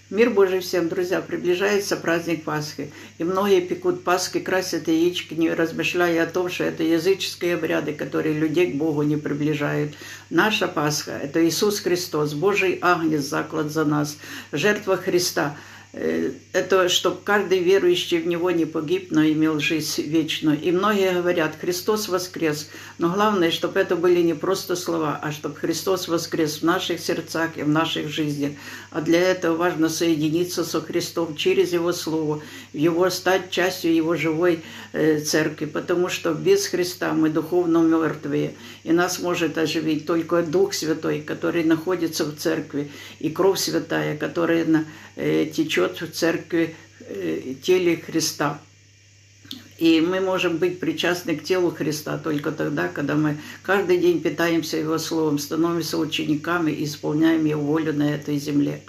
Мир Божий всем, друзья! Приближается праздник Пасхи. И многие пекут Пасхи, красят яички, не размышляя о том, что это языческие обряды, которые людей к Богу не приближают. Наша Пасха – это Иисус Христос, Божий Агнец, заклад за нас, жертва Христа. Это чтобы каждый верующий в Него не погиб, но имел жизнь вечную. И многие говорят, Христос воскрес. Но главное, чтобы это были не просто слова, а чтобы Христос воскрес в наших сердцах и в наших жизнях. А для этого важно соединиться со Христом через Его Слово, стать частью Его живой церкви. Потому что без Христа мы духовно мертвые. И нас может оживить только Дух Святой, который находится в церкви, и кровь святая, которая течет в церкви, теле Христа. И мы можем быть причастны к телу Христа только тогда, когда мы каждый день питаемся Его Словом, становимся учениками и исполняем Его волю на этой земле.